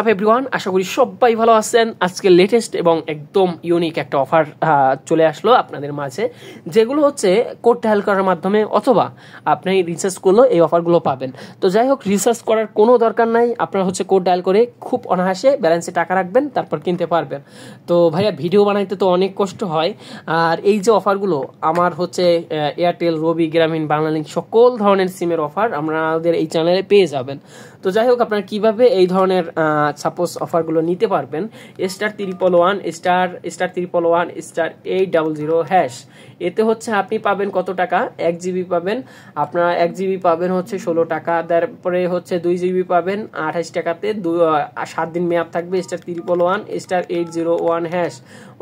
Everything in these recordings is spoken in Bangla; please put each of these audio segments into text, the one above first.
এভরিওয়ান, আশা করি সবাই ভালো আছেন। আজকে লেটেস্ট এবং একদম ইউনিক একটা অফার চলে আসলো আপনাদের মাঝে, যেগুলো হচ্ছে কোড ডায়াল করার মাধ্যমে অথবা আপনি রিসার্চ করলেও এই অফারগুলো পাবেন। তো যাই হোক, রিসার্চ করার কোনো দরকার নাই, আপনারা হচ্ছে কোড ডায়াল করে খুব অনায়াসে ব্যালেন্সে টাকা রাখবেন, তারপর কিনতে পারবেন। তো ভাইয়া, ভিডিও বানাইতে তো অনেক কষ্ট হয়, আর এই যে অফারগুলো আমার হচ্ছে এয়ারটেল, রবি, গ্রামীণ, বাংলালিংক সকল ধরনের সিমের অফার আমাদের এই চ্যানেলে পেয়ে যাবেন। তো যাই হোক, আপনারা কিভাবে এই ধরনের সাপোজ অফারগুলো নিতে পারবেন, *111*111*800#, এতে হচ্ছে আপনি পাবেন কত টাকা, 1 GB পাবেন। আপনার 1 GB পাবেন হচ্ছে 16 টাকা, তারপরে হচ্ছে 2 GB পাবেন 28 টাকাতে, 7 দিন মেয়াদ থাকবে। *111*801#,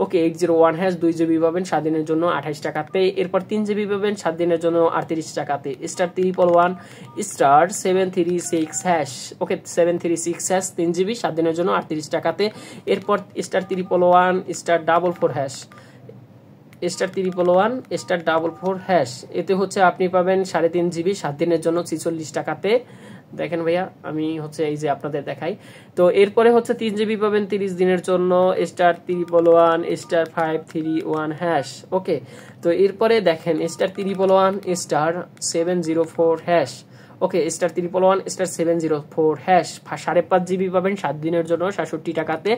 ওকে 801#, 2 GB পাবেন 7 দিনের জন্য 28 টাকাতে। এরপর 3 GB পাবেন 7 দিনের জন্য 38 টাকাতে। *111*736#, ওকে 736#, 3 GB 7 দিনের জন্য 38 টাকাতে। এরপর *311*4#, এতে হচ্ছে আপনি পাবেন 3.5 GB 7 দিনের জন্য 46 টাকাতে। দেখেন ভাইয়া, আমি হচ্ছে এই যে আপনাদের দেখাই। তো এরপরে হচ্ছে 3 GB পাবেন 30 দিনের জন্য *311*531#, ওকে। তো এরপরে দেখেন *311*704#, ওকে *311*704#, 5.5 GB পাবেন 7 দিনের জন্য 67 টাকাতে।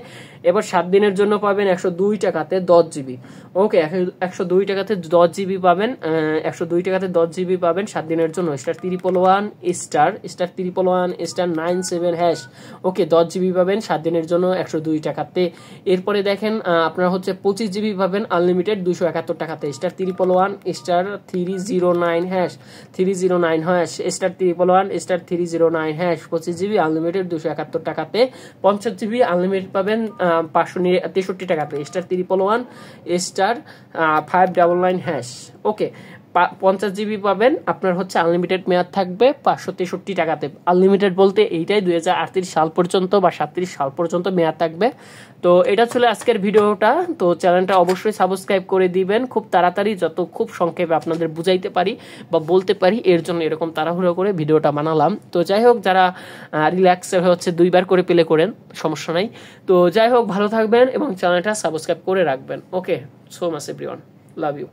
এবার 7 দিনের জন্য পাবেন 102 টাকাতে 10 GB, ওকে 102 টাকাতে 10 GB পাবেন, 102 টাকাতে 10 GB পাবেন 7 দিনের জন্য *311*907#, ওকে 10 GB পাবেন 7 দিনের জন্য 102 টাকাতে। এরপরে দেখেন আপনারা হচ্ছে 25 GB পাবেন আনলিমিটেড 271 টাকাতে *311*309#, 25 GB আনলিমিটেড 271 টাকাতে। 50 GB আনলিমিটেড পাবেন 563 টাকাতে *311*599#, ওকে 50 GB পাবেন আপনার হচ্ছে আনলিমিটেড মেয়াদ থাকবে 563 টাকাতে। আনলিমিটেড বলতে এইটাই 2038 সাল পর্যন্ত বা 37 সাল পর্যন্ত মেয়াদ থাকবে। তো এটা ছিল আজকের ভিডিওটা। তো চ্যানেলটা অবশ্যই সাবস্ক্রাইব করে দিবেন খুব তাড়াতাড়ি, যত খুব সংক্ষেপে আপনাদের বুঝাইতে পারি বা বলতে পারি, এর জন্য এরকম তাড়াহুড়ো করে ভিডিওটা বানালাম। তো যাই হোক, যারা রিল্যাক্স হচ্ছে 2বার করে প্লে করেন, সমস্যা নাই। তো যাই হোক, ভালো থাকবেন এবং চ্যানেলটা সাবস্ক্রাইব করে রাখবেন। Okay, so much everyone, love you.